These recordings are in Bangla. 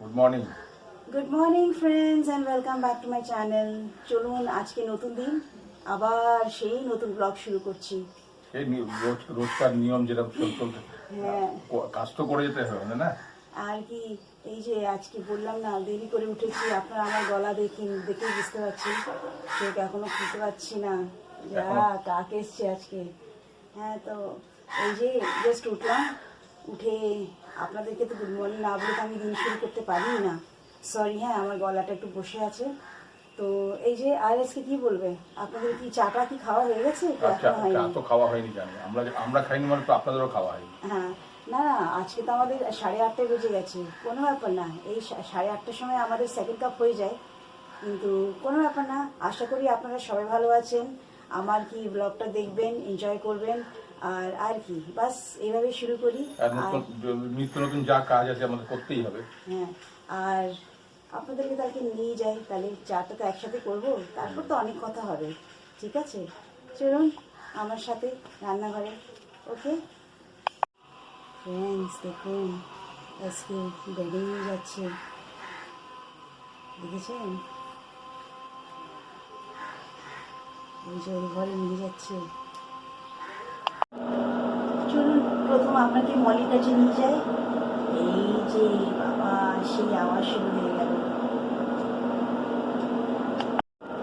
Good morning. Good morning friends and welcome back to my channel. চলুন আজকে নতুন দিন, আবার সেই নতুন ব্লগ শুরু করছি। এই রোজকার নিয়ম যেটা চলতে, হ্যাঁ, কাজ তো করে যেতে হবে না। আর কি, এই যে আজকে বললাম না দেরি করে উঠেছি, আপনারা আমার গলা দেখেই বুঝতে পারছি, চোখ এখনো খুলতে পারছি না, যা কাক এসছে আজকে। হ্যাঁ, তো এই যে জাস্ট উঠলাম, উঠে আপনাদেরকে তো গুড মর্নিং না বলে তো আমি দিন শুরু করতে পারি না, সরি। হ্যাঁ, আমার গলাটা একটু বসে আছে। তো এই যে আর আজকে কি বলবে, আপনাদের কি চাটা কি খাওয়া হয়ে গেছে? চা তো খাওয়া হয়নি, জানি আমরা খাইনি, মানে তো আপনাদেরও খাওয়া হয়নি। হ্যাঁ, না না, আজকে তো আমাদের 8:30 বেজে গেছে, কোনো ব্যাপার না। এই 8:30টার সময় আমাদের সেকেন্ড কাপ হয়ে যায়, কিন্তু কোনো ব্যাপার না। আশা করি আপনারা সবাই ভালো আছেন, আমার কি ব্লগটা দেখবেন, এনজয় করবেন। আর কি, বাস এইভাবেই শুরু করি। আর নিত্য নতুন যা কাজ আছে আমাদের করতেই হবে। হ্যাঁ, আর আপনাদেরকে তাকে নিয়ে যাই, তাহলে চাটা তো একসাথে করবো, তারপর তো অনেক কথা হবে। ঠিক আছে, চলুন আমার সাথে রান্নাঘরে। ওকে ফ্রেন্ডস, দেখুন আজকে বেডে নিয়ে যাচ্ছে, দেখেছেন? ওই যে ওই ঘরে নিয়ে যাচ্ছে। চলুন প্রথম আপনাকে মলির কাছে নিয়ে যাই। এই যে বাবা, সেই আওয়াজ শুরু হয়ে গেল।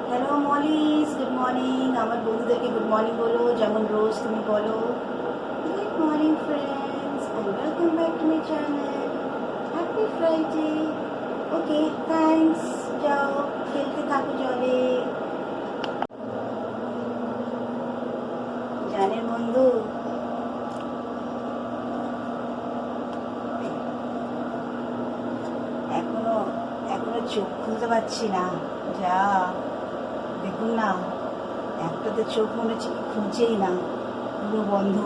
Hello Molly's, good morning. আমার বন্ধুদেরকে গুড মর্নিং বলো, যেমন রোজ তুমি বলো। Good morning friends and welcome back to my channel. Happy Friday. Okay, thanks. যাও খেলতে থাকো জলে। জানেন বন্ধু, এখনো এখনো চোখ খুলতে পারছি না। যা দেখুন না, একটাতে চোখ মনে হচ্ছে খুলছেই না, পুরো বন্ধ।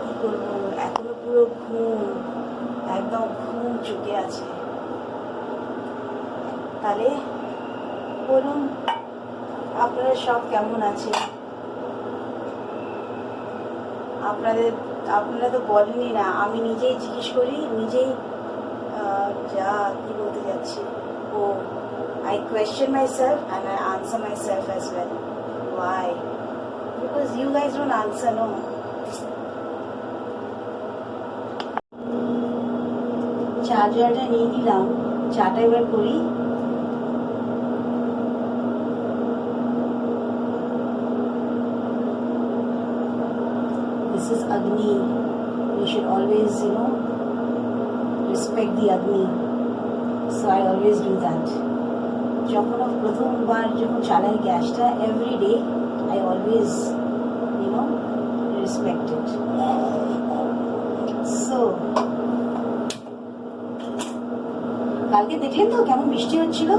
কি করবো, এখনো পুরো ঘুম, একদম ঘুম চোখে আছে। তাহলে বলুন আপনারা সব কেমন আছে? আপনারা তো বলেনই না, আমি নিজেই জিজ্ঞেস করি, নিজেই যা কি বলতে যাচ্ছি, ও I question myself and I answer myself as well. Why? Because you guys don't answer, no? চার্জারটা নিয়ে নিলাম, চাটা এবার করি। This is Agni. We should always, respect the Agni. So I always do that. যখন প্রথমবার যখন চালাই গ্যাসটা, every day I always respect it. So কালকে দেখলেন তো কেমন বৃষ্টি হচ্ছিল,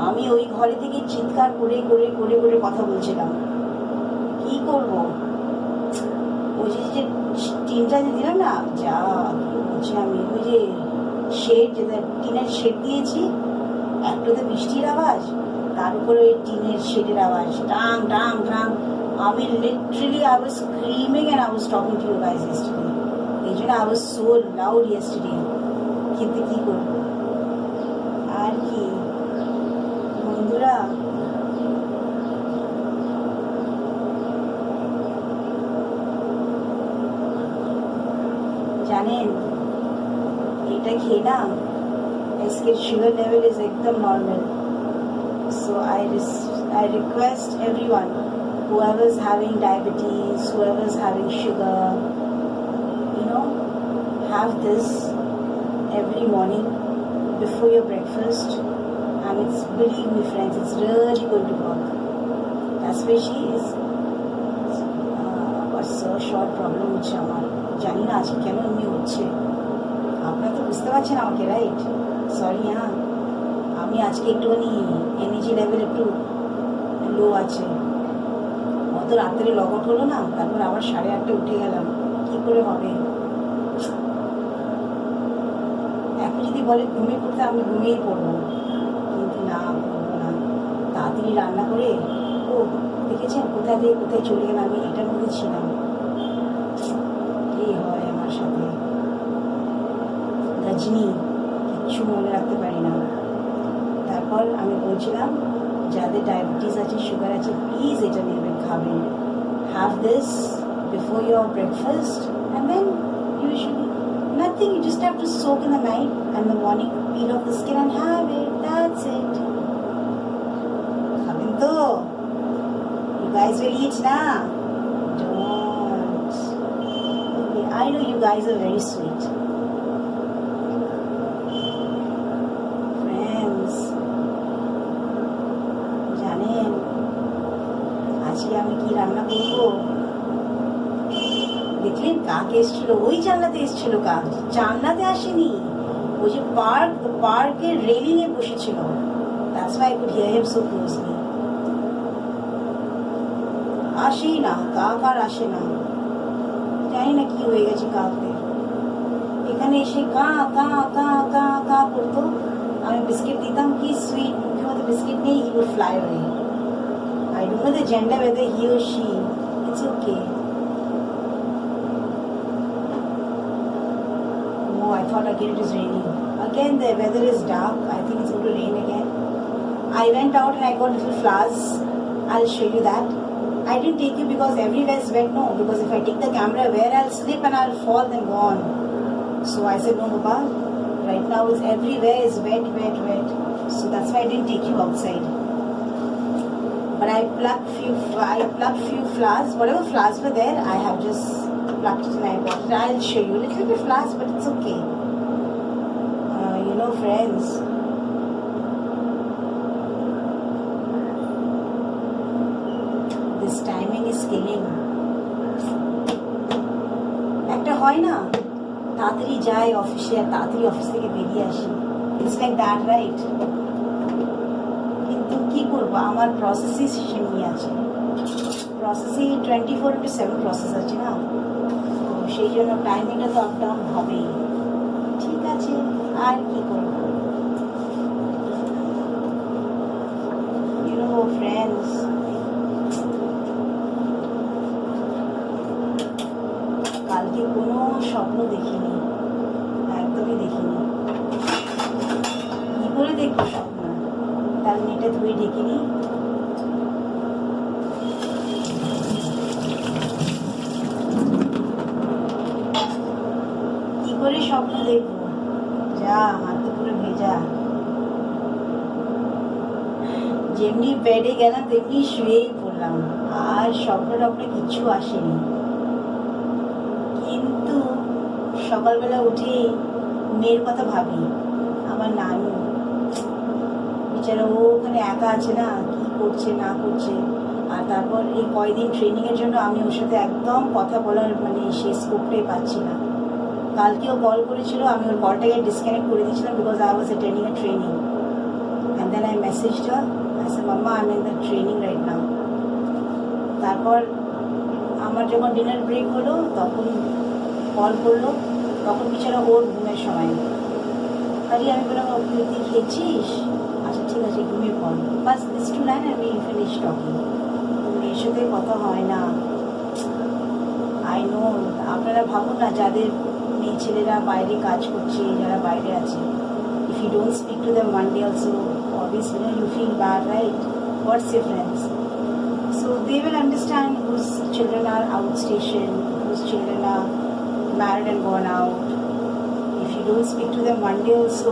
আমি ওই ঘরে থেকে চিৎকার করে করে করে করে কথা বলছিলাম। কি করব, ওই যে টিনটা যে দিলাম না, যা বলছি আমি, ওই যে শেড, যেটা টিনের শেড দিয়েছি, একটাতে বৃষ্টির আওয়াজ, তার উপরে ওই টিনের শেডের আওয়াজ, টাং টাং টাং। আমি literally I was screaming and I was talking to you guys yesterday. এই জন্য I was so loud yesterday. কিন্তু কি করবো, আর কি বন্ধুরা, জানেন এটা খেয়ে না আজকের সুগার লেভেল ইজ একদম normal. So I request everyone, whoever's having diabetes, whoever's having sugar, have this every morning before your breakfast, and it's, believe me friends, it's really going to work. Especially is so short problem হচ্ছে আমার, জানি না আজকে কেন এমনি হচ্ছে। আপনারা তো বুঝতে পারছেন আমাকে, রাইট? সরি। হ্যাঁ, আমি আজকে একটুখানি এনার্জি লেভেল একটু লো আছে। অত রাত্রে লগ আউট হলো না, তারপর আবার 8:30 উঠে গেলাম, কি করে হবে? এখন যদি বলে ঘুমিয়ে পড়তে, আমি ঘুমিয়েই পড়বো, কিন্তু না, পড়বো না। তাড়াতাড়ি রান্না করে, ও দেখেছেন কোথায় দিয়ে কোথায় চলে গেলাম, আমি এটার মধ্যে ছিলাম। এই হয় আমার সাথে। গজনি কিচ্ছু মনে রাখতে পারি না। তারপর আমি বলছিলাম যাদের ডায়াবেটিস আছে, সুগার আছে, প্লিজ এটা নেবেন, খাবেন। Have this before your breakfast and then usually nothing, you just have to soak in the night and the morning peel off the skin and have it, that's it. Khaben to, you guys will eat na, don't. Okay, I know you guys are very sweet friends. জানেন আজকে আমি কি রান্না করবো? দেখলেন কাক এসেছিল, ওই জানলাতে এসেছিল কাক, জানলাতে আসেনি, ওই যে পার্কের রেলিং এ বসেছিল। That's why I could hear him so closely. আসেই না কাক, আর আসে না, জানি না কি হয়ে গেছে কাকদের। এখানে এসে কা কা কা কা কা করতো, আমি বিস্কিট দিতাম, কি সুইট, মুখের মধ্যে বিস্কিট নেই, he would fly away. I don't know the gender, whether he or she, it's okay. I thought again it is raining. Again the weather is dark. I think it's going to rain again. I went out and I got little flowers. I'll show you that. I didn't take it because everywhere is wet. No, because if I take the camera, where I'll slip and I'll fall, then gone. So I said, no, Baba. Right now it's everywhere is wet, wet, wet. So that's why I didn't take you outside. But I plucked few flowers. Whatever flowers were there, I have just plucked it and I bought it. I'll show you a little bit flowers, but it's okay. You know, friends, this timing is killing. একটা হয় না, তাড়াতাড়ি যাই অফিসে আর তাড়াতাড়ি অফিস থেকে বেরিয়ে আসি, ইটস লাইক দ্যাট, রাইট? কিন্তু কি করবো, আমার প্রসেসই সেমনি আছে, প্রসেসই 24/7 প্রসেস আছে না, সেই জন্য টাইমিংটা তো আপ ডাউন হবেই। ঠিক আছে, আর কি করবো? You know, friends, কালকে কোনো স্বপ্ন দেখিনি, একদমই দেখিনি। কি করে দেখবো স্বপ্ন? তার নেটে ধুয়ে ঢেকিনি। করে স্বপ্ন দেখবো? যা, হাত তো পুরো ভেজা। যেমনি বেডে গেলাম তেমনি শুয়েই পড়লাম, আর স্বপ্ন কিচ্ছু আসেনি। কিন্তু সকালবেলা উঠে মেয়ের কথা ভাবি, আমার নানু বেচারা, ও ওখানে একা আছে না, কি করছে না করছে। আর তারপর এই কয়দিন ট্রেনিংয়ের জন্য আমি ওর সাথে একদম কথা বলার সেই স্কোপটাই পাচ্ছি না। কালকেও কল করেছিল, আমি ওর কলটাকে ডিসকানেক্ট করে দিয়েছিলাম because I was attending a training. And then I messaged her, I said mamma I am in the training right now. তারপর আমার যখন ডিনার ব্রেক হলো তখন কল করলো, তখন বিছানা ওর ঘুমের সময়। আরে আমি বললাম, তুই খেয়েছিস? আচ্ছা ঠিক আছে, ঘুমিয়ে পড়, বাস this two line and we finish talking. মেয়ের সাথে কথা হয় না, আই নো। আপনারা ভাবুন না, যাদের মেয়ে ছেলেরা বাইরে কাজ করছে, যারা বাইরে আছে, if you don't speak to them one day also, obviously you feel bad, right? What's your friends? So they will understand whose children are outstation, whose children are married and gone out. If you don't speak to them one day also,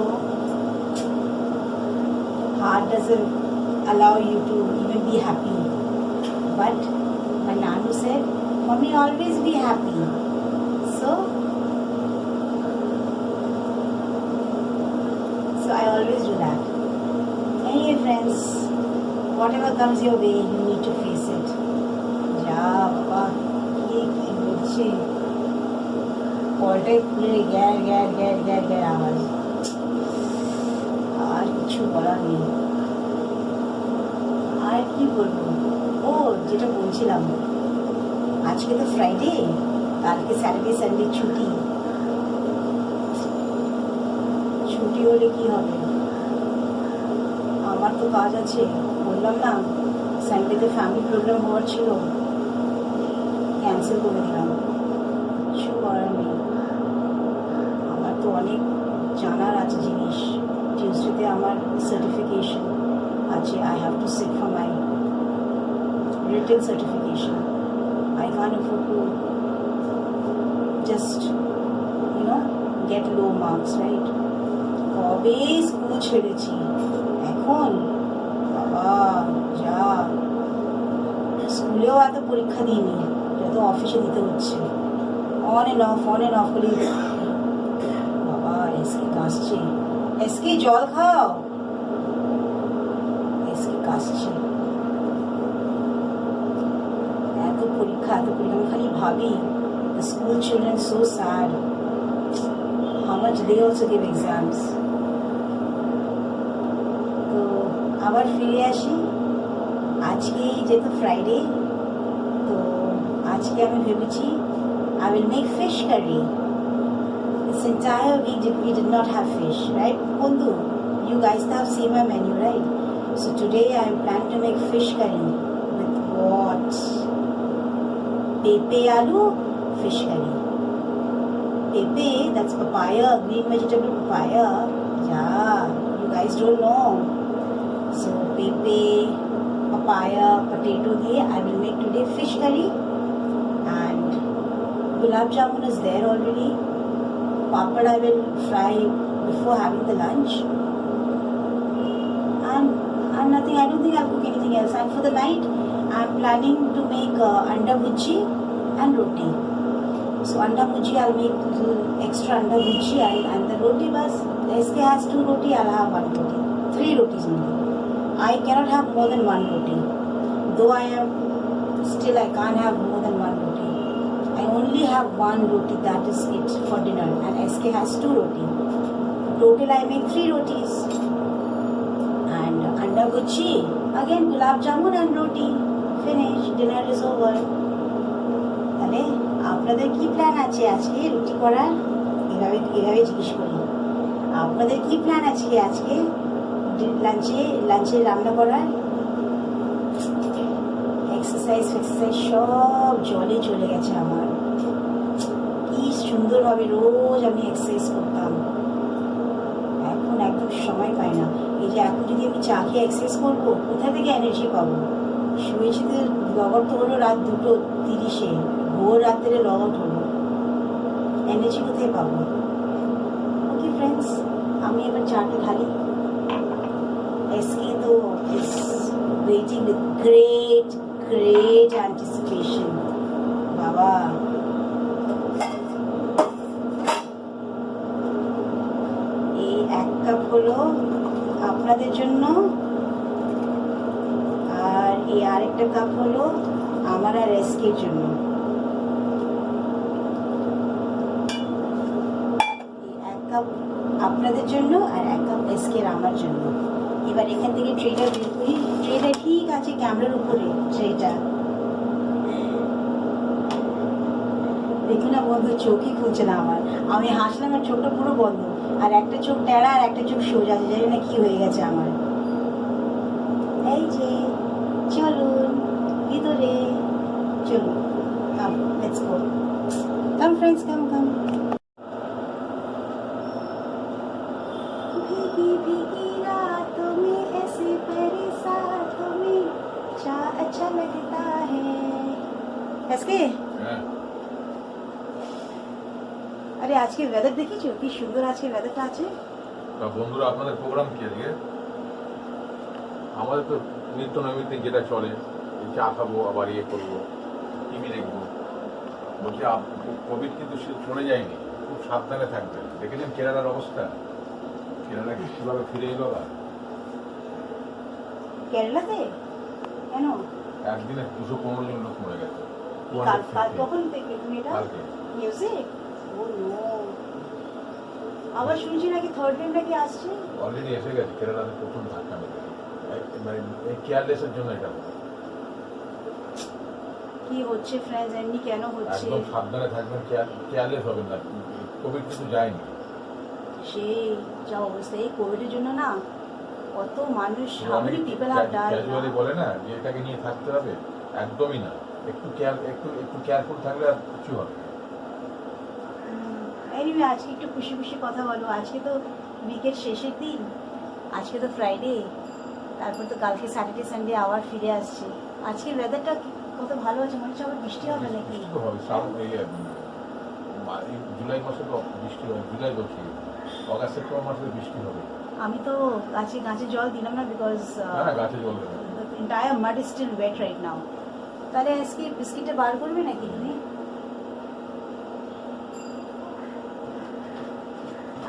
heart doesn't allow you to even be happy. But my Nanu said, Mommy, always be happy. So I always do that. Anyway, friends, whatever comes your way, you need to face it. Ja, Baba, ki bocche. কলটাই খুলে গ্যার আওয়াজ, আর কিছু বলার নেই। আর কি বলবো? ও যেটা বলছিলাম, আজকে তো ফ্রাইডে, কালকে স্যাটারডে সানডে ছুটি। ছুটি হলে কি হবে, আমার তো কাজ আছে। বললাম না, সানডেতে ফ্যামিলি প্রোগ্রাম হওয়ার ছিল, ক্যান্সেল করে দিলাম। কিছু করার নেই, আমার তো অনেক জানার আছে জিনিস। ইউনিভার্সিটিতে আমার সার্টিফিকেশন আছে, I have to sit for my written certification. I can afford to just get low marks, right? কবে স্কুল ছেড়েছি, এখন বাবা যা, স্কুলেও এত পরীক্ষা দিইনি যত অফিসে দিতে হচ্ছে, অন এন্ড অফ করে। বাবা এসকে কাশছে, এসকে জল খাও, এসকে কাশছে। এত পরীক্ষা আমি খালি ভাবি, the school children so sad. How much they also give exams. তো আবার ফিরে আসি, আজকে যেহেতু ফ্রাইডে, তো আজকে আমি ভেবেছি I will make fish curry. This entire week we did not have fish, right? Kundu, you guys have seen my menu, right? So today I am planning to make fish curry with what? Pepe aloo fish curry. Pepe, that's papaya, green vegetable papaya. Yeah, you guys don't know. So pepe, papaya, potato diye I will make today fish curry. And gulab jamun is there already. Papad I will fry before having the lunch. And nothing, I don't think I'll cook anything else. And for the night, I'm planning to make anda bhurji and roti. So anda bhurji, I'll make little extra anda bhurji and the roti bas. SK has 2 roti, I'll have 1 roti. 3 rotis only. I cannot have more than 1 roti. Though I can't have more than 1 roti. I only have 1 roti, that is it for dinner. And SK has 2 roti. Total I make 3 rotis. And anda bhurji, again gulab jamun and roti. Finish, dinner is over. তাহলে আপনাদের কি প্ল্যান আছে আজকে রুটি করার? এভাবে জিজ্ঞেস করি, আপনাদের কি প্ল্যান আছে আজকে লাঞ্চে রান্না করার? এক্সারসাইজ সব জলে চলে গেছে আমার। কি সুন্দরভাবে রোজ আমি এক্সারসাইজ করতাম, এখন একদম সময় পাই না। এই যে এখন যদি আমি চা খেয়ে এক্সারসাইজ করবো, কোথা থেকে এনার্জি পাবো? শুয়েছি তো লগর তো হলো রাত 2:30, ভোর রাত্রে লগর হলো, এনার্জি কোথায় পাবো? ওকে ফ্রেন্ডস, আমি এবার চাটা ঢালি। এসকে তো is waiting with great anticipation. বাবা এই 1 কাপ হলো আপনাদের জন্য, আর এই আরেকটা কাপ হলো আমার আর এসকের জন্য। এই 1 কাপ আপনাদের জন্য আর 1 কাপ এসকের আমার জন্য। এবার এখান থেকে ট্রেটা বের করি। ট্রেটা ঠিক আছে ক্যামেরার উপরে, ট্রেটা দেখুন না বন্ধু, চোখই খুলছে না আমার। আমি হাসলাম আর চোখটা পুরো বন্ধ, আর একটা চোখ টেরা আর একটা চোখ সোজা আছে, জানি না কি হয়ে গেছে আমার। এই যে চলুন ভিতরে, চলুন, কাম লেটস গো, কাম ফ্রেন্ডস, কাম। भीगी रातों में ऐसे बरसातों में क्या अच्छा लगता है। এসকে আরে আজকে ওয়েদার দেখেছো কি সুন্দর আজকে ওয়েদারটা আছে। বন্ধুরা, আপনাদের প্রোগ্রাম কি আজকে? আমাদের তো নিত্য নৈমিত্তিক যেটা চলে, এই চা খাবো, আবার ইয়ে করবো, টিভি দেখবো। বলছি কোভিড কিন্তু চলে যায়নি, খুব সাবধানে থাকবেন। দেখেছেন কেরালার অবস্থা, কেরালা কিভাবে ফিরে এলো? কেরালাতে কেন একদিনে 215 জন লোক মরে গেছে। কখন দেখলে তুমি এটা নিউজে? ও নো, আবার শুনছি নাকি থার্ড ওয়েভ নাকি আসছে। অলরেডি এসে গেছে কেরালাতে, প্রথম ধাক্কা মেরে মানে কেয়ারলেসের জন্য এটা কি হচ্ছে ফ্রেন্ডস, এমনি কেন হচ্ছে? একদম সাবধানে থাকবেন, কেয়ারলেস হবেন না। কোভিড কিন্তু যায়নি, সেই যা অবস্থা এই কোভিডের জন্য না, কত মানুষ, how many people have died. Casually বলে না যে এটাকে নিয়ে থাকতে হবে, একদমই না। একটু কেয়ারফুল থাকলে আর কিছু হবে। এনিওয়ে, আজকে একটু খুশি কথা বলো। আজকে তো উইকের শেষের দিন, আজকে তো ফ্রাইডে, তারপর তো কালকে স্যাটারডে সানডে আবার ফিরে আসছে। আজকের ওয়েদারটা কত ভালো আছে, মনে হচ্ছে আবার বৃষ্টি হবে নাকি। বৃষ্টি তো হবে, এই জুলাই মাসে তো বৃষ্টি হবে, জুলাই বলছি, অগাস্ট সেপ্টেম্বর মাসে বৃষ্টি হবে। আমি তো গাছে জল দিলাম না, বিকজ না গাছে জল দেবে। entire mud is still wet right now. তাহলে আজকে বিস্কিটটা বার করবে নাকি তুমি?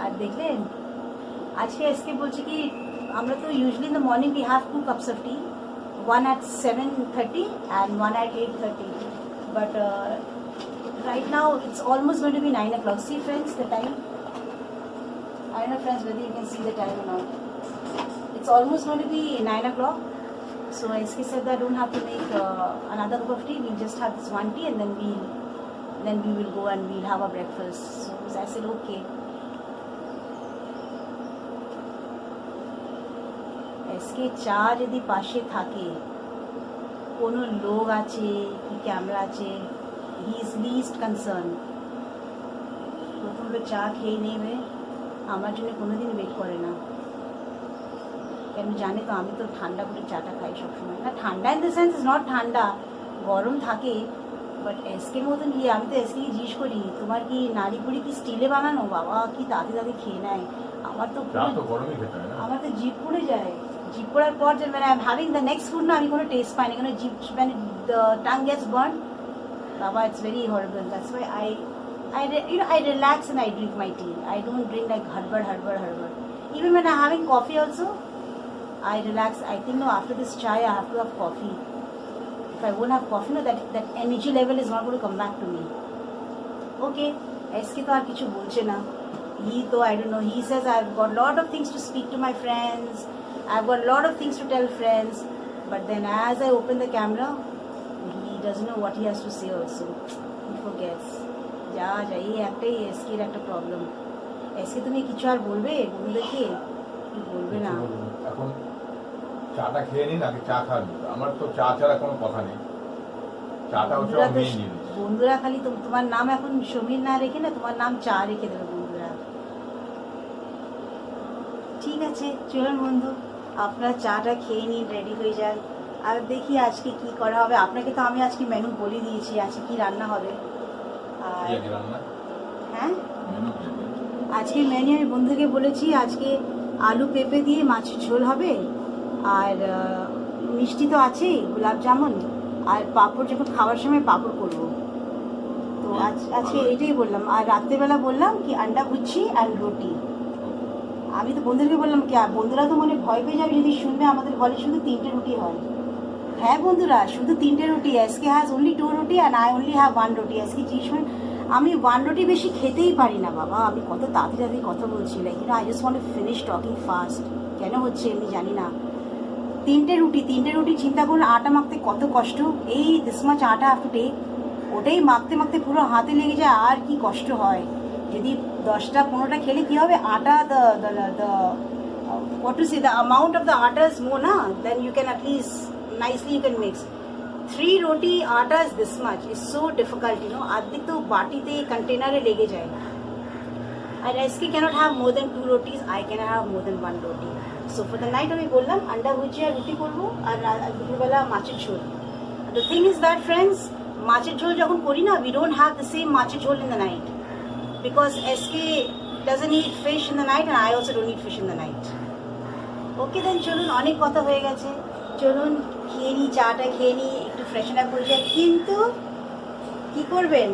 আর দেখলেন আজকে আজকে বলছি কি, আমরা তো usually in the morning we have 2 cups of tea, one at 7:30 and one at 8:30, but right now it's almost going to be 9 o'clock. See friends, the time, I don't know friends whether you can see the time or not. It's almost going to be 9 o'clock. So SK said that I don't have to make another cup of tea. We'll just have this one tea and then we will go and we'll have our breakfast. So I said okay. SK চা যদি পাশে থাকে, কোনো লোক আছে কি ক্যামেরা আছে, হি ইজ লিস্ট কনসার্ন। প্রথমে চা খেয়ে নেবে, আমার জন্য কোনোদিন ওয়েট করে না, কেন জানে তো আমি তো ঠান্ডা করে চাটা খাই সবসময়। না ঠান্ডা in the sense is not ঠান্ডা, গরম থাকে, বাট এসকের মতন কি, আমি তো এসকে জিজ্ঞেস করি তোমার কি নাড়ি পুরি কি স্টিলে বানানো, বাবা কি তাড়াতাড়ি তাড়াতাড়ি খেয়ে নেয়। আমার তো গরমই খেতে হয় না, আমার তো জিভ পড়ে যায়, জিভ পড়ার পর যে মানে I am having the next food না, আমি কোনো টেস্ট পাই না, কেন জিভ মানে দ্য টাং গেটস বার্ন, বাবা it's very horrible. That's why I relax and I drink my tea. I don't drink like harbad. Even when I'm having coffee also, I relax. I think no, after this chai I have to have coffee. If I won't have coffee, no, that energy level is not going to come back to me. Okay, SK to আর কিছু বলছে না। He though I don't know, he says I've got lot of things to speak to my friends, I've got lot of things to tell friends, but then as I open the camera, he doesn't know what he has to say also. He forgets. যা এই একটাই এসকের একটা প্রবলেম। এসকে তুমি কিছু আর বলবে বন্ধুদেরকে? কি বলবে না। এখন চাটা খেয়ে নিন, আগে চা খান। আমার তো চা ছাড়া কোনো কথা নেই, চাটা হচ্ছে আমার মেইন জিনিস। বন্ধুরা খালি তোমার নাম এখন সমীর না রেখে না, তোমার নাম চা রেখে দেবে বন্ধুরা। ঠিক আছে চলুন বন্ধু, আপনারা চাটা খেয়ে নিন, রেডি হয়ে যান, আর দেখি আজকে কি করা হবে। আপনাকে তো আমি আজকে মেনু বলে দিয়েছি আজকে কি রান্না হবে। হ্যাঁ আজকে মেনু আমি বন্ধুকে বলেছি, আজকে আলু পেঁপে দিয়ে মাছের ঝোল হবে, আর মিষ্টি তো আছেই, গোলাপ জামুন, আর পাঁপড় যখন খাওয়ার সময় পাঁপড় করবো। তো আজকে এটাই বললাম। আর রাত্রেবেলা বললাম কি আন্ডা ভুজি আর রুটি। আমি তো বন্ধুদেরকে বললাম কি, বন্ধুরা তো মনে ভয় পেয়ে যাবে যদি শুনবে আমাদের ঘরে শুধু 3টে রুটি হয়। হ্যাঁ বন্ধুরা, শুধু 3টে রুটি। এসকে হ্যাজ অনলি 2 রুটি অ্যান্ড আই অনলি হ্যাভ 1 রুটি। এসকে জিজ্ঞেস, আমি 1 রুটি বেশি খেতেই পারি না বাবা, আমি কত তাড়াতাড়ি কথা বলছি, like I just want to finish talking fast. কেন হচ্ছে আমি জানি না। 3টে রুটি চিন্তা করুন, আটা মাখতে কত কষ্ট। এই দিস মাচ আটা হ্যাভ টু টেক, ওটাই মাখতে মাখতে পুরো হাতে লেগে যায়, আর কি কষ্ট হয়। যদি 10টা 15টা খেলে কি হবে, আটা what to say, the amount of the atta is more na, then you can at least nicely you can mix. 3 roti atta is this much, is so difficult, you know. Adhik to bati te container e lege jaye, and SK cannot have more than 2 rotis, I can have more than 1 roti. So for the night আমি বললাম আন্ডা ভুজি আর রুটি করবো, আর দুপুরবেলা মাছের ঝোল। The thing is that friends, মাছের ঝোল যখন করি না, we don't have the same মাছের ঝোল in the night, because SK doesn't eat fish in the night and I also don't eat fish in the night. Okay then চলুন, অনেক কথা হয়ে গেছে, চলুন খেয়ে নিই, চাটা খেয়ে নিই, একটু ফ্রেশন আপ হয়ে যায়। কিন্তু কি করবেন,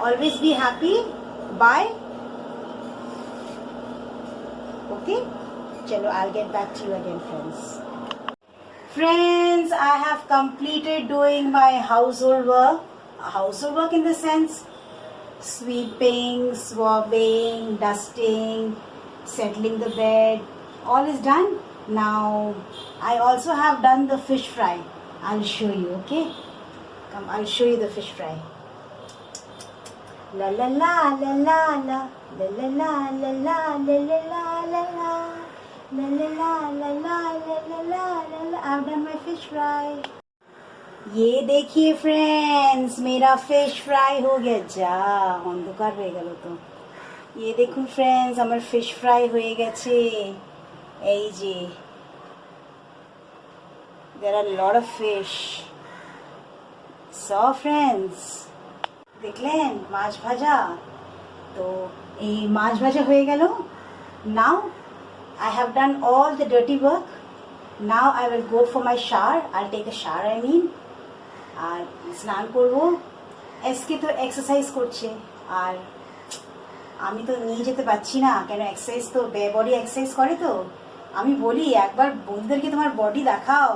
always be happy, bye. Okay, chalo, I'll get back to you again, friends. Friends, I have completed doing my household work. Household work in the sense, sweeping, swabbing, dusting, settling the bed, all is done. Now, I also have done the fish fry. I'll show you, okay? Come, I'll show you the fish fry. La la la la la la. La la la la la la la la la la la la la la la la la la. I've done my fish fry. ये देखिए फ्रेंड्स, मेरा फिश फ्राई हो गया। जा अंधकार হয়ে গেল তো। ये দেখুন ফ্রেন্ডস, আমার ফিশ ফ্রাই হয়ে গেছে। এই যে there are a lot of fish. So friends, দেখলেন মাছ ভাজা? তো এই মাছ ভাজা হয়ে গেল। Now I have done all the dirty work. Now I will go for my shower. I'll take a shower, I mean. আর স্নান করব। এসকে তো এক্সারসাইজ করছে, আর আমি তো নিয়ে যেতে পারছি না, কেন এক্সারসাইজ তো বডি এক্সারসাইজ করে। তো আমি বলি একবার বন্ধুদেরকে তোমার বডি দেখাও,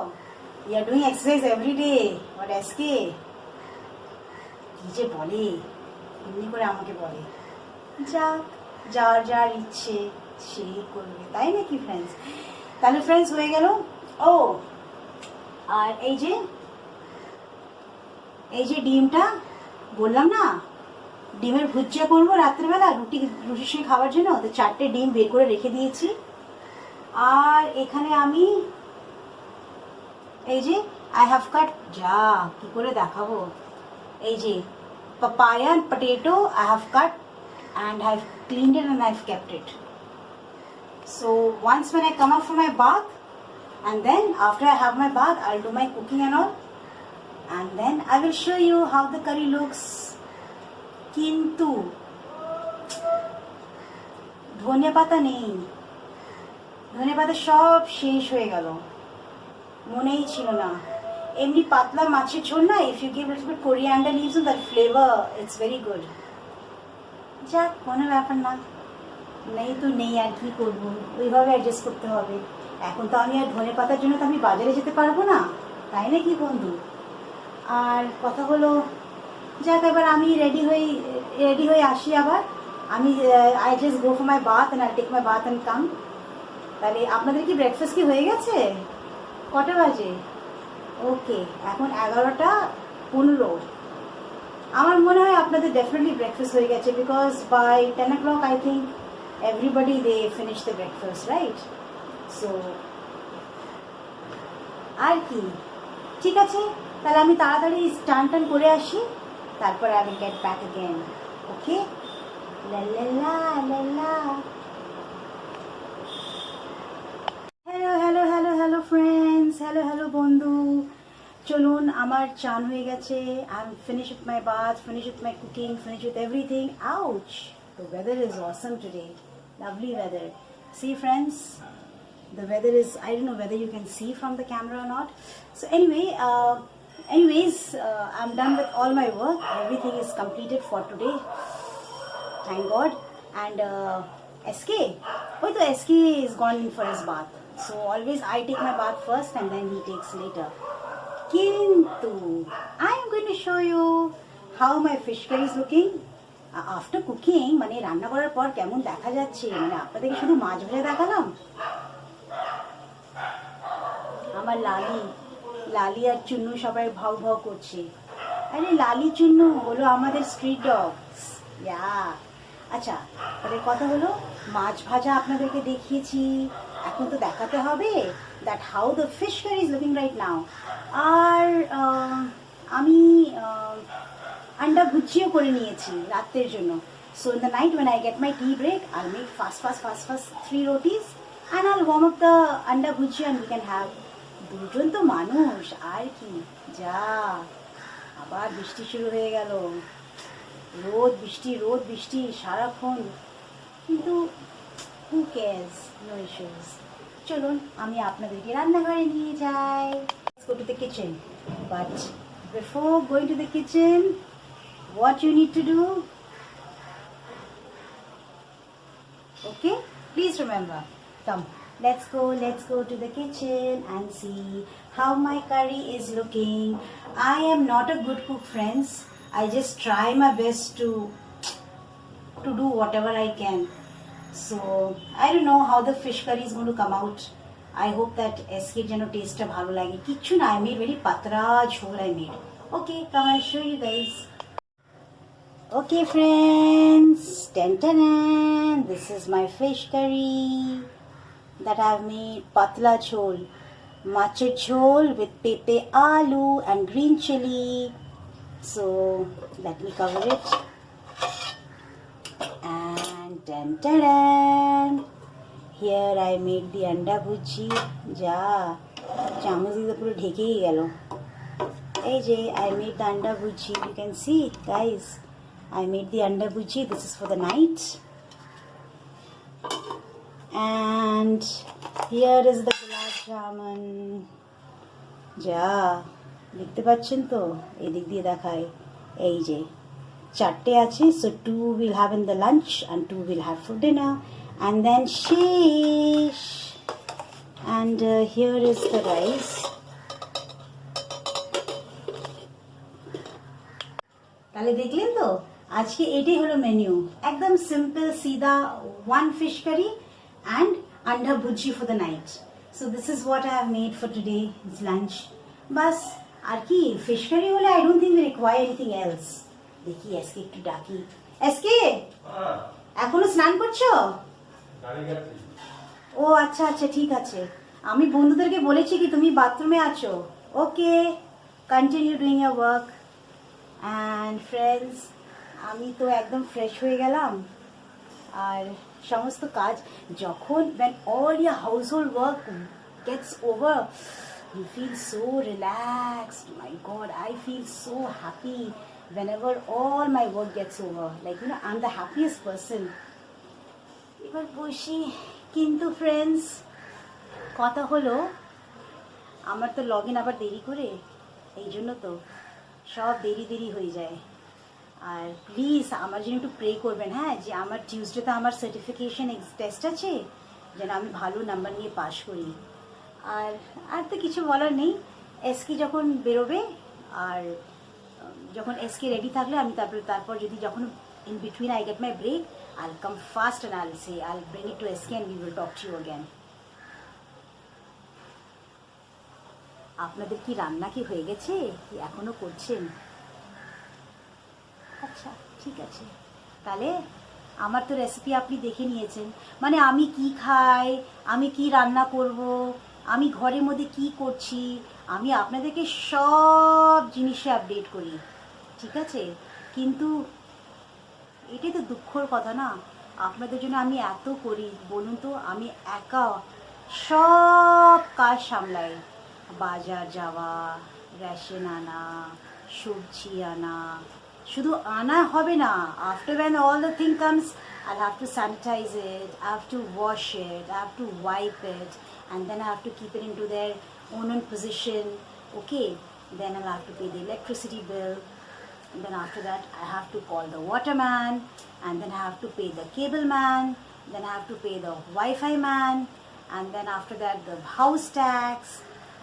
you are doing exercise everyday. But SK কি যে বলে, এমনি করে আমাকে বলে, যাক যার যার ইচ্ছে সেই করবে, তাই নাকি ফ্রেন্ডস? তাহলে ফ্রেন্ডস হয়ে গেল। ও আর এই যে ডিমটা বললাম না, ডিমের ভুজিয়া করবো রাত্রেবেলা রুটির সঙ্গে খাওয়ার জন্য। তো 4টে ডিম বের করে রেখে দিয়েছি। আর এখানে আমি এই যে আই হ্যাভ কাট, যা কি করে দেখাবো, এই যে papaya and potato I have cut and I have cleaned it and I have kept it. So once when I come up from my bath, and then after I have my bath, I'll do my cooking and all, and then I will show you how the curry looks. কিন্তু ধনিয়া পাতা নেই, ধনিয়া পাতা সব শেষ হয়ে গেল, মনেই ছিল না। এমনি পাতলা মাছের ঝোল না, if you give little bit coriander leaves on that flavour, it's very good. যাক, কোনো ব্যাপার না, নেই তো নেই, আর কি করবো, ওইভাবে অ্যাডজাস্ট করতে হবে। এখন তো আমি আর ধনে পাতার জন্য তো আমি বাজারে যেতে পারবো না, তাই না কি বন্ধু? আর কথা হলো, যাক এবার আমি রেডি হয়ে আসি আবার। আমি I just go for my bath and I take my bath and come. তাহলে আপনাদের কি ব্রেকফাস্ট কি হয়ে গেছে? কটা বাজে? ওকে, এখন 11:15। আমার মনে হয় আপনাদের ডেফিনেটলি ব্রেকফাস্ট হয়ে গেছে, because by 10 o'clock I think everybody they finish the breakfast, right? So আর কি, ঠিক আছে, তাহলে আমি তাড়াতাড়ি স্নান টান করে আসি, তারপর I will get back again. Okay, লা লা লা লা লা। Hello hello hello hello friends, hello hello বন্ধু, চলুন আমার চান হয়ে গেছে। I am finish with my bath, finish with my cooking, finish with everything. Ouch, the weather is awesome today, lovely weather. See friends, the weather is, I don't know whether you can see from the camera or not. So anyways, I'm done with all my work, everything is completed for today, thank God. And SK, oh to SK is gone in for his bath, so always I take my bath first and then he takes later. Kintu I am going to show you how my fish curry is looking after cooking, মানে রান্না করার পর কেমন দেখা যাচ্ছে। মানে আপনাদেরকে শুধু মাছ ভাজা দেখালাম। আমার লালি আর চুন্নু সবাই ভাও ভাও করছে। আরে লালি চুন্নু হলো আমাদের স্ট্রিট ডগস, ইয়া। আচ্ছা, তাহলে কথা হলো, মাছ ভাজা আপনাদেরকে দেখিয়েছি, এখন তো দেখাতে হবে that how the fish curry is looking right now. আর আমি আন্ডা ভুজিও করে নিয়েছি রাতের জন্য। So in the night when I get my tea break, I'll make fast 3 rotis and I'll warm up the anda bhujia and we can have। দুজন তো মানুষ, আর কি। যা, আবার বৃষ্টি শুরু হয়ে গেল, রোদ বৃষ্টি সারাক্ষণ, কিন্তু who cares, no issues। চলুন আমি আপনাদেরকে রান্নাঘরে নিয়ে যাই। Let's go to the kitchen, but before going to the kitchen, what you need to do, okay, please remember, come, let's go to the kitchen and see how my curry is looking. I am not a good cook, friends, I just try my best to do whatever I can. So I don't know how the fish curry is going to come out. I hope that SK jeno taste ta bhalo lage. Kichu na, I made very patra jhol I made. Okay, come I'll show you guys. Okay friends, tan, this is my fish curry that I've made, patla jhol, machar jhol with pepe aloo and green chili. So let me cover it and Dun, dun, dun. Here I made the anda bhuji. যা চামচ দিয়ে পুরো ঢেকেই গেল। এই যে I made the anda bhuji. You can see, guys. I made the anda bhuji. This is for the night. And here is the gulab jamun. যা দেখতে পাচ্ছেন তো, এদিক দিয়ে দেখায়। এই যে চারটে আছে, so 2 will have in the lunch and 2 will have for dinner, and then sheesh, and here is the rice. তাহলে দেখলেন তো, আজকে এটাই হলো মেনু, একদম সিম্পল সিধা, 1 fish curry and anda bhuji for the night. So this is what I have made for today's lunch. বাস আর কি, ফিশ কারি হলে I don't think we require anything else. দেখি এসকে একটু ডাকি। এসকে, এখনো স্নান করছো? ও আচ্ছা আচ্ছা, ঠিক আছে। আমি বন্ধুদেরকে বলেছি কি তুমি বাথরুমে আছো। Okay, continue doing your work. And friends, আমি তো একদম ফ্রেশ হয়ে গেলাম। আর সমস্ত কাজ যখন, when all your household work gets over, you feel so relaxed. My God, I feel so happy whenever all my work gets over. Like, you know, I'm the happiest person. এবার বসি, কিন্তু ফ্রেন্ডস কথা হলো, আমার তো লগ ইন আবার দেরি করে, এই জন্য তো সব দেরি দেরি হয়ে যায়। আর প্লিজ আমার জন্য একটু প্রে করবেন, হ্যাঁ, যে আমার টিউসডেতে আমার সার্টিফিকেশন টেস্ট আছে, যেন আমি ভালো নাম্বার নিয়ে পাশ করি। আর আর তো কিছু বলার নেই। এসকে যখন বেরোবে, আর যখন এসকে রেডি থাকলে আমি তারপর যদি যখন in between I get my break, I'll come fast and I'll bring it to SK and we will talk to you again. আপনাদের কি রান্না কি হয়ে গেছে, কি এখনো করছেন? আচ্ছা ঠিক আছে, তাহলে আমার তো রেসিপি আপনি দেখে নিয়েছেন, মানে আমি কি খাই, আমি কি রান্না করব, আমি ঘরের মধ্যে কি করছি, আমি আপনাদেরকে সব জিনিসে আপডেট করি, ঠিক আছে? কিন্তু এটাই তো দুঃখর কথা না, আপনাদের জন্য আমি এত করি, বলুন তো, আমি একা সব কাজ সামলাই, বাজার যাওয়া, রেশন আনা, সবজি আনা, শুধু আনা হবে না, after when all the thing comes, I'll have to sanitize it, I have to wash it, I have to wipe it, and then I have to keep it into their own position, okay? Then I'll have to pay the electricity bill, and then after that I have to call the waterman, and then I have to pay the cable man, then I have to pay the Wi-Fi man, and then after that the house tax,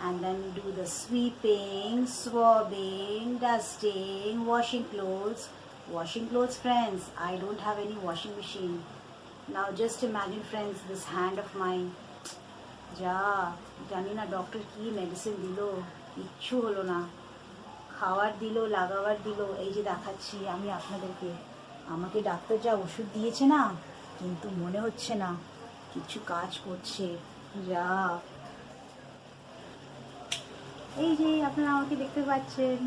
and then do the sweeping, swabbing, dusting, washing clothes. Washing clothes, friends, I don't have any washing machine. Now just imagine, friends, this hand of mine, যা জানি না ডক্টর কি মেডিসিন দিল, কিচ্ছু হলো না, খাওয়ার দিল, লাগাবার দিল, এই যে দেখাচ্ছি আমি আপনাদেরকে, আমাকে ডাক্তার যা ওষুধ দিয়েছে না, কিন্তু মনে হচ্ছে না কিছু কাজ করছে। যা, এই যে আপনারা আমাকে দেখতে পাচ্ছেন,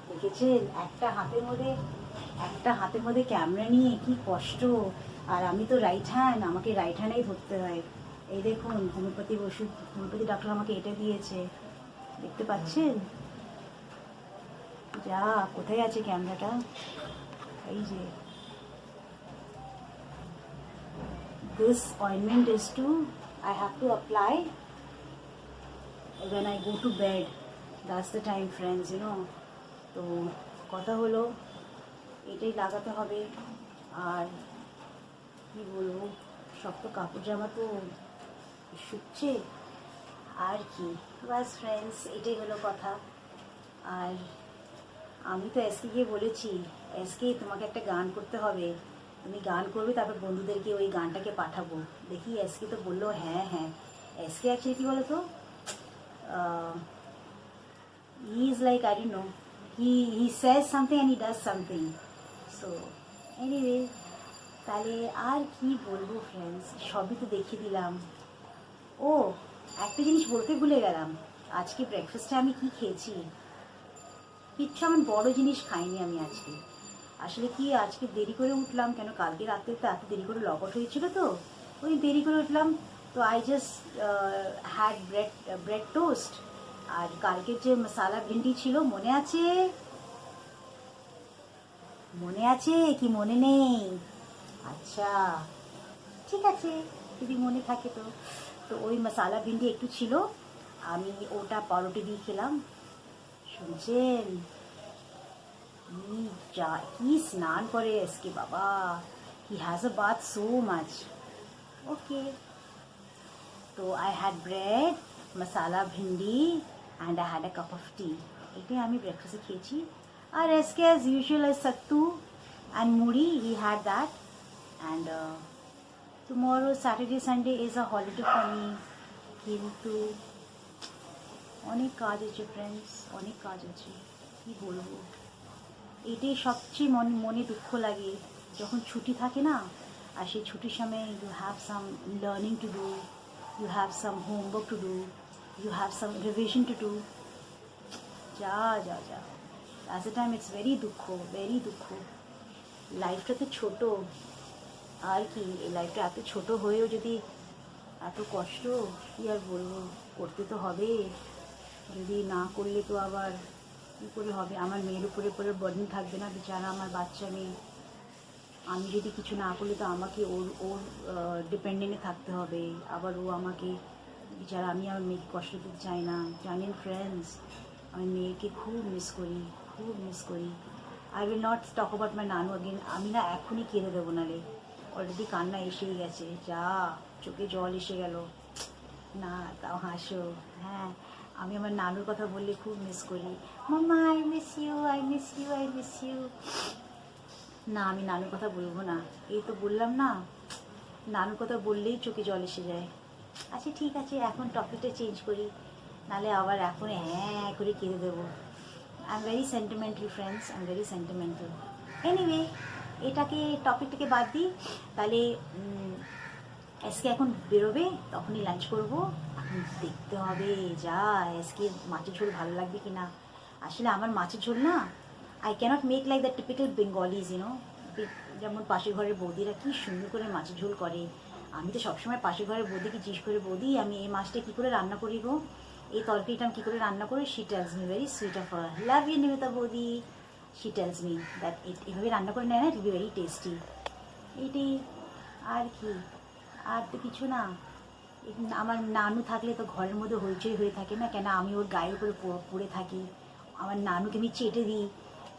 দেখেছেন, একটা হাতের মধ্যে ক্যামেরা নিয়ে কি কষ্ট, আর আমি তো রাইট হ্যান্ড, আমাকে রাইট হ্যান্ডেই ধরতে হয়। এই দেখুন, হোমিওপ্যাথি ওষুধ, হোমিওপ্যাথি ডাক্তার আমাকে এটা দিয়েছে, দেখতে পাচ্ছেন? যা, কোথায় আছে ক্যামেরাটা? এই যে, this ointment is to, I have to apply when I go to bed. That's the time, friends, you know. তো কথা হলো, এটাই লাগাতে হবে। আর কি বলবো, সব তো কাপড় জামা তো শুকছে, আর কি, বাস ফ্রেন্ডস, এটাই হলো কথা। আর আমি তো এসকে গিয়ে বলেছি, এসকে তোমাকে একটা গান করতে হবে, তুমি গান করবে, তারপর বন্ধুদেরকে ওই গানটাকে পাঠাবো। দেখি এসকে তো বললো হ্যাঁ হ্যাঁ। এসকে অ্যাকচুয়ালি কী বলো তো, he is like, I don't know, he says something and he does something. So anyway, তাহলে আর কি বলবো ফ্রেন্ডস, সবই তো দেখিয়ে দিলাম। ও, একটা জিনিস বলতে ভুলে গেলাম, আজকে ব্রেকফাস্টে আমি কি খেয়েছি, কিচ্ছু এমন বড় জিনিস খাইনি আমি আজকে। আসলে কি আজকে দেরি করে উঠলাম, কেন কালকে রাত্রে তো এত দেরি করে লক আউট হয়েছিল, তো ওই দেরি করে উঠলাম। তো I just had bread toast. আর কালকের যে মশালা ভিন্ডি ছিল, মনে আছে? মনে আছে কি মনে নেই? আচ্ছা, ঠিক আছে, যদি মনে থাকে তো। তো ওই মশালা ভিন্ডি একটু ছিল, আমি ওটা পরোটা দিয়ে খেলাম। শুনছেন? কি কি স্নান করে এসকে বাবা, he has a bath so much. Okay, তো I had bread, masala bhindi and I had a cup of tea. এটাই আমি ব্রেকফাস্টে খেয়েছি। আর SK as usual sattu and muri, he had that. And tomorrow Saturday Sunday is a holiday for me. কিন্তু অনেক কাজ আছে ফ্রেন্ডস, অনেক কাজ আছে, কি বলবো। এটাই সবচেয়ে মনে দুঃখ লাগে যখন ছুটি থাকে না, আর সেই ছুটির সময় you have some learning to do, you have some homework to do, you have some revision to do. যা যা যা, as a time it's very দুঃখ, ভেরি দুঃখ। লাইফটা তো ছোটো, আর কি এই লাইফটা এত ছোট হয়েও যদি এত কষ্ট, কী আর বলবো, করতে তো হবে। যদি না করলে তো আবার কী করে হবে? আমার মেয়ের উপরে পরে বার্ডেন থাকবে না, বেচারা আমার বাচ্চা মেয়ে। আমি যদি কিছু না করলে তো আমাকে ওর ওর ডিপেন্ডেন্টে থাকতে হবে। আবার ও আমাকে, বেচারা, আমি আমার মেয়েকে কষ্ট দিতে চাই না। জানেন ফ্রেন্ডস, আমি মেয়েকে খুব মিস করি, খুব মিস করি। I will not talk about my নানু অ্যাগেন। আমি না এখনই কেঁদে দেবো, না রে, অলরেডি কান্না এসেই গেছে, যা চোখে জল এসে গেল। না তাও হাসো। হ্যাঁ, আমি আমার নানুর কথা বললে খুব মিস করি। Mamma I miss you, I miss you, I miss you. না, আমি নানুর কথা বলবো না, এই তো বললাম না, নানুর কথা বললেই চোখে জল এসে যায়। আচ্ছা ঠিক আছে, এখন টপিকটা চেঞ্জ করি, নাহলে আবার এখন হ্যাঁ করে কেঁদে দেবো। I am very sentimental friends, I am very sentimental. Anyway, এটাকে টপিকটাকে বাদ দিই তাহলে। আজকে এখন বেরোবে, তখনই লাঞ্চ করব। এখন দেখতে হবে যা আজকে মাছের ঝোল ভালো লাগবে কি না। আসলে আমার মাছের ঝোল না, I can't make like the typical Bengalis, যেমন পাশের ঘরের বৌদিরা কি সুন্দর করে মাছের ঝোল করে। আমি তো সবসময় পাশের ঘরের বৌদিকে জিজ্ঞেস করে, বৌদি আমি এই মাছটা কী করে রান্না করি গো, এই তরকারিটা আমি কী করে রান্না করি। She tells me, very sweet of her, love you Nimita boudi. She tells me that এভাবে রান্না করে নেয় না, it will be very tasty. এইটাই আর কি, আর তো কিছু না। আমার নানু থাকলে তো ঘরের মধ্যে হইচই হয়ে থাকে না, কেন আমি ওর গায়ের উপরে পড়ে থাকি। আমার নানুকে আমি চেটে দিই,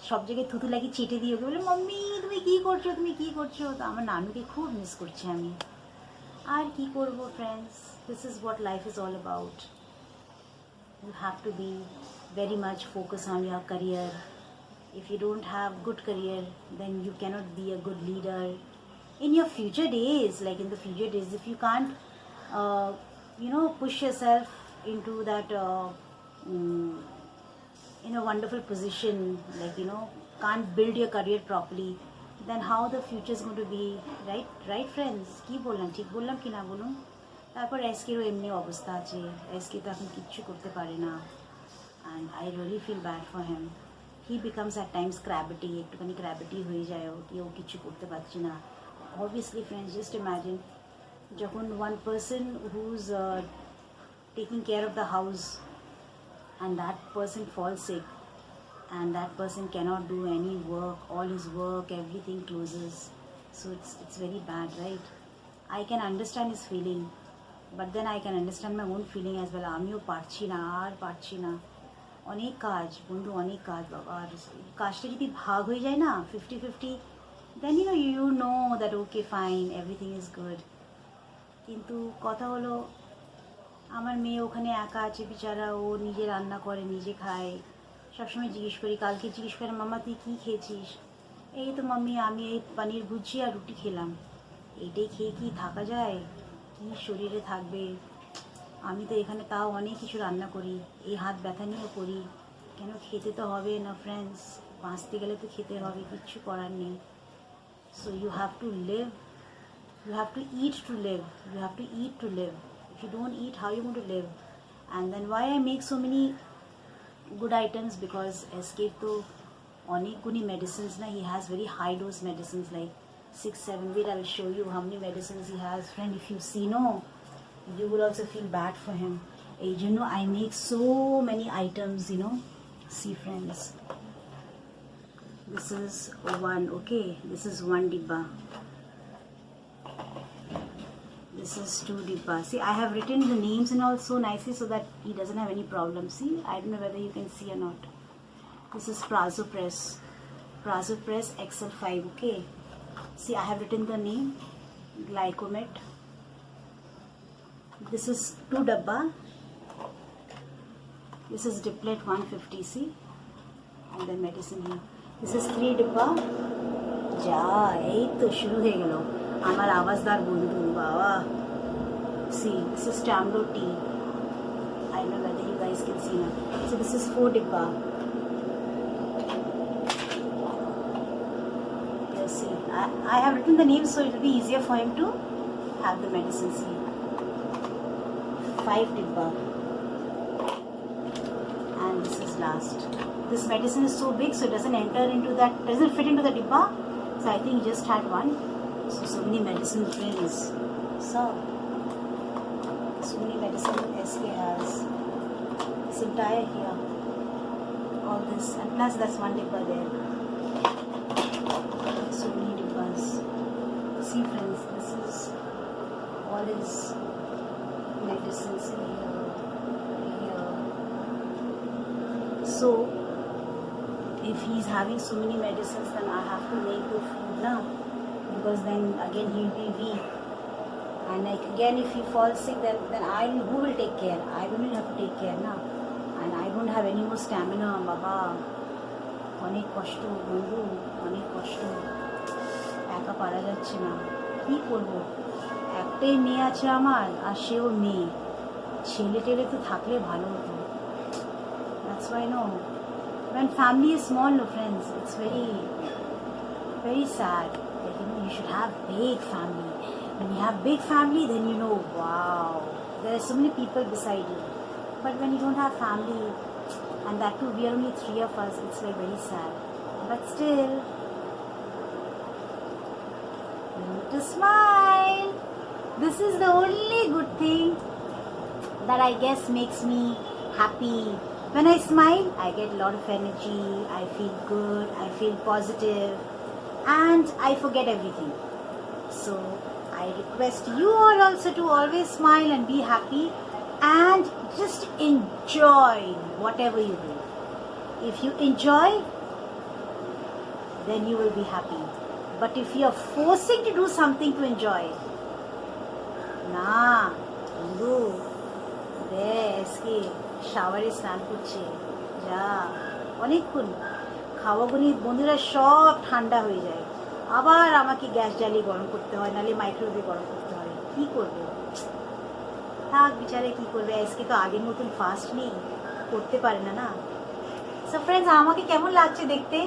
সব জায়গায় থুতু লাগিয়ে চেটে দিই, ওকে বলে মাম্মি তুমি কী করছো, তুমি কী করছো। তো আমার নানুকে খুব মিস করছি আমি। আর কি করবো friends, this is what life is all about. You have to be very much focused on your career. If you don't have good career, then you cannot be a good leader in your future days. Like in the future days, if you can't push yourself into that in a wonderful position, like can't build your career properly, then how the future is going to be, right friends? কি বললাম, ঠিক বললাম কি না বলুন? তারপর এসকেরও এমনি অবস্থা আছে, এসকে তো এখন কিচ্ছু করতে পারে না। And I really feel bad for him. He becomes at times crabbity, একটুখানি ক্র্যাবিটি হয়ে যায় ও, কি ও কিছু করতে পারছি না। অবভিয়াসলি ফ্রেন্ডস, জাস্ট ইম্যাজিন, যখন one person who's taking care of the house and that person falls sick and that person cannot do any work, all his work, everything closes. So it's very bad, right? I can understand his feeling, but then I can understand my own feeling as well. আমিও পারছি না, আর পারছি না, অনেক কাজ বন্ধু, অনেক কাজ বাবা। আর কাজটা যদি ভাগ হয়ে যায় না 50-50, then you know that okay fine, everything is good. কিন্তু কথা হলো, আমার মেয়ে ওখানে একা আছে বেচারা, ও নিজে রান্না করে, নিজে খায়। সবসময় জিজ্ঞেস করি, কালকে জিজ্ঞেস করে মাম্মা তুই কী খেয়েছিস? এই তো মাম্মি আমি এই পনির ভুজি আর রুটি খেলাম। এইটাই খেয়ে কি থাকা যায়? কি শরীরে থাকবে? আমি তো এখানে তাও অনেক কিছু রান্না করি, এই হাত ব্যথা নিয়েও করি, কেন খেতে তো হবে না ফ্রেন্ডস, বাঁচতে গেলে তো খেতে হবে, কিচ্ছু করার নেই। So you have to leave, you have to eat to live, you have to eat to live. If you don't eat, how are you going to live? And then why I make so many good items, because escape to অনেকগুলি মেডিসিনস না, he has very high dose medicines like 6-7. Wait, I will show you how many medicines he has. Friend, if you see, no, you will also feel bad for him. You know, I make so many items, you know. See, friends, this is one, okay, this is one dibba, this is 2 dibba. See, I have written the names and all so nicely so that he doesn't have any problem. See, I don't know whether you can see or not. This is Prazopress XL5, okay. See, I have written the name, Glycomet. This is 2 dabba. This is Diplet 150, see, and then medicine here. This is 3 dabba. Ja, ei to shuru hoye gelo amar awazdaar bondhu baba. See, this is Tamlo tea. I don't know whether you guys can see now. So this is 4 dabba. See, I have written the names so it will be easier for him to have the medicine. See, 5 dibba, and this is last. This medicine is so big, so it doesn't fit into the dibba. So I think he just had one. So many medicine friends. So many medicine SK has. This entire here, all this, and plus that's 1 dibba there. So many dibbas. See, friends, this is all his medicines here. So if he's having so many medicines, then I have to make the food now, because then again he'll be weak, and like again if he falls sick, then who will take care? I will have to take care now, and I don't have any more stamina, baba. অনেক কষ্ট বন্ধু, অনেক কষ্ট, একা পারা যাচ্ছে না, কি করব? একটাই মেয়ে আছে আমার, আর সেও মেয়ে, ছেলে টেলে তো থাকলে ভালো হতো. That's why, no, when family is small, no friends, it's very very sad. Like, you know, you should have big family. When you have big family, then you know, wow, there are so many people beside you. But when you don't have family, and that too we are only 3 of us, it's like very sad. But still, you need to smile. This is the only good thing that I guess makes me happy. When I smile, I get a lot of energy, I feel good, I feel positive, and I forget everything. So I request you all also to always smile and be happy, and just enjoy whatever you do. If you enjoy, then you will be happy. But if you are forcing to do something to enjoy, nah, do. There, শাওয়ারে স্নান করছে, যা অনেকক্ষণ খাওয়াগুনি বন্ধুরা সব ঠান্ডা হয়ে যায়, আবার আমাকে গ্যাস জ্বালিয়ে গরম করতে হয়, নাহলে মাইক্রোওয়েভে গরম করতে হয়. কি করবো, থাক বিচারে, কি করবে, আজকে তো আগের মতন ফাস্ট নেই, করতে পারে না না. সো ফ্রেন্ডস, আমাকে কেমন লাগছে দেখতে?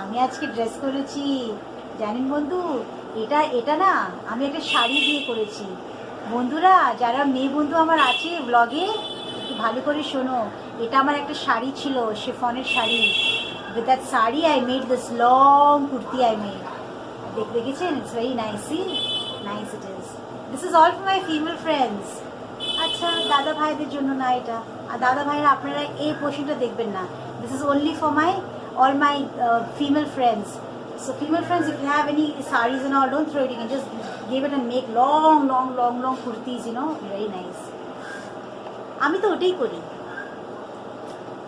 আমি আজকে ড্রেস করেছি, জানেন বন্ধু, এটা না আমি একটা শাড়ি দিয়ে করেছি. বন্ধুরা, যারা মেয়ে বন্ধু আমার আছে ব্লগে, একটু ভালো করে শোনো, এটা আমার একটা শাড়ি ছিল, শিফনের sari. With that sari I made this long kurti I made. দেখেছেন? It's very nice. See? Nice it is. This is all for my female friends. আচ্ছা, দাদা ভাইদের জন্য না এটা. আর দাদা ভাইরা আপনারা এই পোর্শনটা দেখবেন না. This is only for all my female friends. So female friends, if you have any saris and all, don't throw it. You can just give it and make long kurtis, you know, very nice. আমি তো ওটাই করি.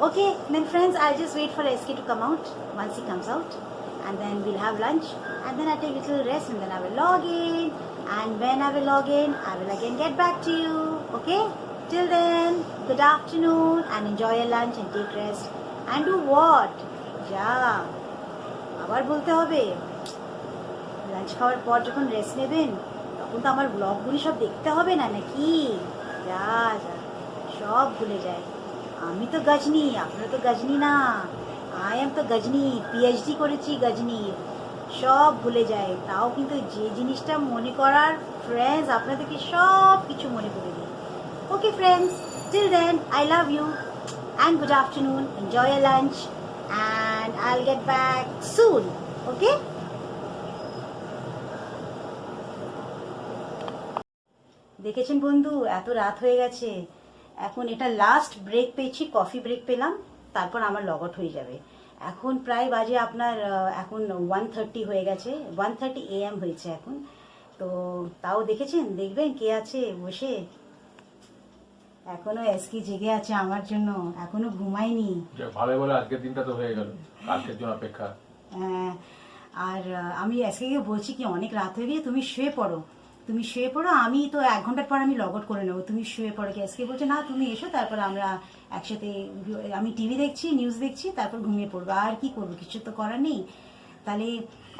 Okay, then friends, I'll just wait for SK to come out. Once he comes out, and then we'll have lunch, and then I'll take a little rest, and then I will log in. And when I will log in, I will again get back to you. Okay? Till then, good afternoon, and enjoy your lunch and take rest. And do what? Yeah. আবার বলতে হবে, লাঞ্চ খাওয়ার পর যখন রেস্ট নেবেন, তখন তো আমার ব্লগগুলি সব দেখতে হবে না নাকি? যা সব ভুলে যায়. আমি তো গজনি, আপনারা তো গজনি না. আই এম তো গজনি, PhD করেছি গজনির. সব ভুলে যায়, তাও কিন্তু যে জিনিসটা মনে করার ফ্রেন্ডস, আপনাদেরকে সব কিছু মনে করে দিই. Okay, friends, till then, I love you and good afternoon. Enjoy your lunch, and I'll get back soon. Okay? দেখেছেন বন্ধু, এত রাত হয়ে গেছে, এখন এটা লাস্ট ব্রেক পেয়েছি, কফি ব্রেক পেলাম, তারপর আমার লগ আউট হয়ে যাবে। এখন প্রায় বাজে আপনার এখন 1:30 হয়ে গেছে, 1:30 AM হয়েছে এখন। তো তাও দেখেছেন, দেখবেন কে আছে বসে, এখনো এসকি জেগে আছে আমার জন্য, এখনো ঘুমায়নি। ভালো বলে আজকের দিনটা তো হয়ে গেল, কালকের জন্য অপেক্ষা। আর আমি এসকে বলছি কি অনেক রাত হয়ে গিয়ে তুমি শুয়ে পড়ো, তুমি শুয়ে পড়ো, আমি তো 1 ঘন্টার পর আমি লগ আউট করে নেবো, তুমি শুয়ে পড়ো। এসকে বলছে না তুমি এসো, তারপর আমরা একসাথে, আমি টিভি দেখছি, নিউজ দেখছি, তারপর ঘুমিয়ে পড়বো। আর কি করবো, কিছু তো করার নেই। তাহলে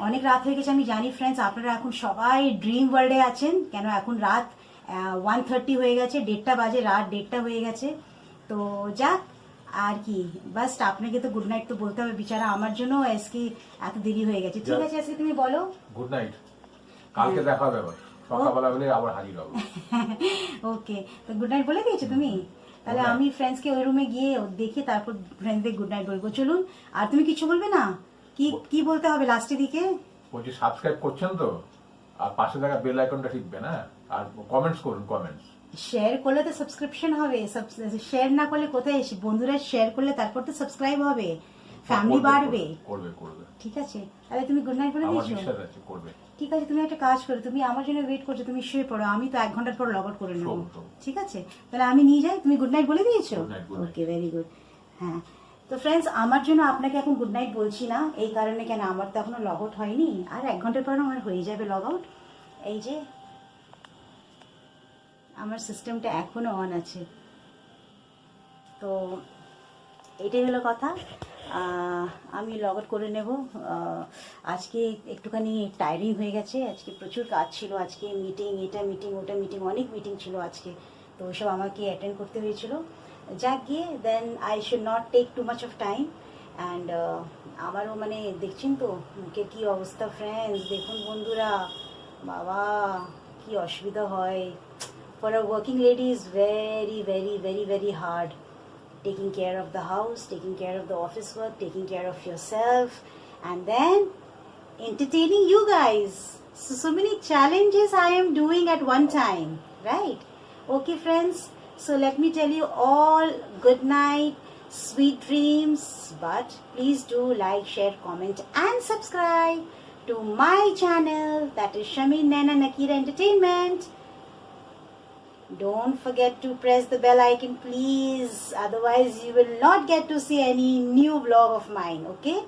অনেক রাত হয়ে গেছে, আমি জানি ফ্রেন্ডস আপনারা এখন সবাই ড্রিম ওয়ার্ল্ডে আছেন, কেন এখন রাত 1:30 হয়ে গেছে, 1:30 বাজে, রাত 1:30 হয়ে গেছে। তো যাক, আর কি, বাস আপনাকে তো গুড নাইট তো বলতে হবে, বিচারা আমার জন্য এসকে এত দেরি হয়ে গেছে। ঠিক আছে এসকে তুমি বলো গুড নাইট, কালকে দেখা হবে আবার সকালবেলা বলে আবার হাজির হবো। ওকে, তো গুড নাইট বলে দিয়েছো তুমি? তাহলে আমি ফ্রেন্ডসকে ওই রুমে গিয়ে দেখি, তারপর ফ্রেন্ডসদের গুড নাইট বলবো। চলুন, আর তুমি কিছু বলবে না? কি কি বলতে হবে লাস্টের দিকে? বলছি সাবস্ক্রাইব করছেন তো, আর পাশে থাকা বেল আইকনটা টিপবেন, হ্যাঁ, আর কমেন্টস করুন, কমেন্টস। শেয়ার করলে তো সাবস্ক্রিপশন হবে, শেয়ার না করলে কোথায়, বন্ধুরা শেয়ার করলে তারপর তো সাবস্ক্রাইব হবে, ফ্যামিলি বাড়বে। করবে করবে। ঠিক আছে, তাহলে তুমি গুড নাইট বলে আমার দিয়েছো? বিশ্বাস আছে করবে। ঠিক আছে, তুমি একটা কাজ করো, তুমি আমার জন্য ওয়েট করছো, তুমি শুয়ে পড়ো, আমি তো 1 ঘন্টার পর লগ আউট করে নেবো। ঠিক আছে, তাহলে আমি নিয়ে যাই, তুমি গুড নাইট বলে দিয়েছো? ওকে, ভেরি গুড। হ্যাঁ, তো ফ্রেন্ডস আমার জন্য আপনাকে এখন গুড নাইট বলছি না, এই কারণে, কেন আমার তো এখনো লগ আউট হয়নি, আর 1 ঘন্টার পর আমার হয়ে যাবে লগ আউট। এই যে আমার সিস্টেমটা এখনো অন আছে, তো এটাই হলো কথা। আমি লগ আউট করে নেব। আজকে একটুখানি টায়ারিং হয়ে গেছে, আজকে প্রচুর কাজ ছিল, আজকে মিটিং, এটা মিটিং, ওটা মিটিং, অনেক মিটিং ছিল আজকে, তো ওসব আমাকে অ্যাটেন্ড করতে হয়েছিল। যাক গিয়ে, then I should not take too much of time. And আমারও মানে দেখছেন তো মুখের কী অবস্থা ফ্রেন্ডস, দেখুন বন্ধুরা, বাবা কি অসুবিধা হয়। For a working lady is very, very, very, very hard. Taking care of the house, taking care of the office work, taking care of yourself, and then entertaining you guys. So many challenges I am doing at one time, right? Okay, friends. So let me tell you all good night, sweet dreams. But please do like, share, comment, and subscribe to my channel. That is Shamin Naina Nakira Entertainment. Don't forget to press the bell icon, please. Otherwise, you will not get to see any new vlog of mine. Okay?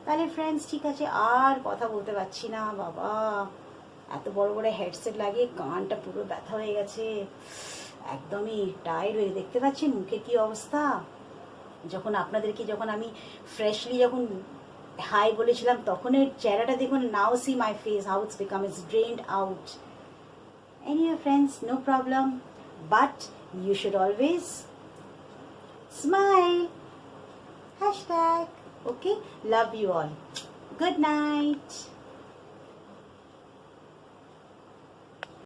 তাহলে ফ্রেন্ডস ঠিক আছে, আর কথা বলতে পারছি না, বাবা এত বড় বড় হেডসেট লাগিয়ে কানটা পুরো ব্যথা হয়ে গেছে, একদমই টায়ার্ড হয়ে, দেখতে পাচ্ছেন মুখের কি অবস্থা। যখন আপনাদেরকে, যখন আমি ফ্রেশলি যখন হাই বলেছিলাম, তখন এর চেহারাটা দেখুন, now see my face, how it's become, it's drained out. Anyway friends, no problem, but you should always smile. #. Okay, love you all. Good night.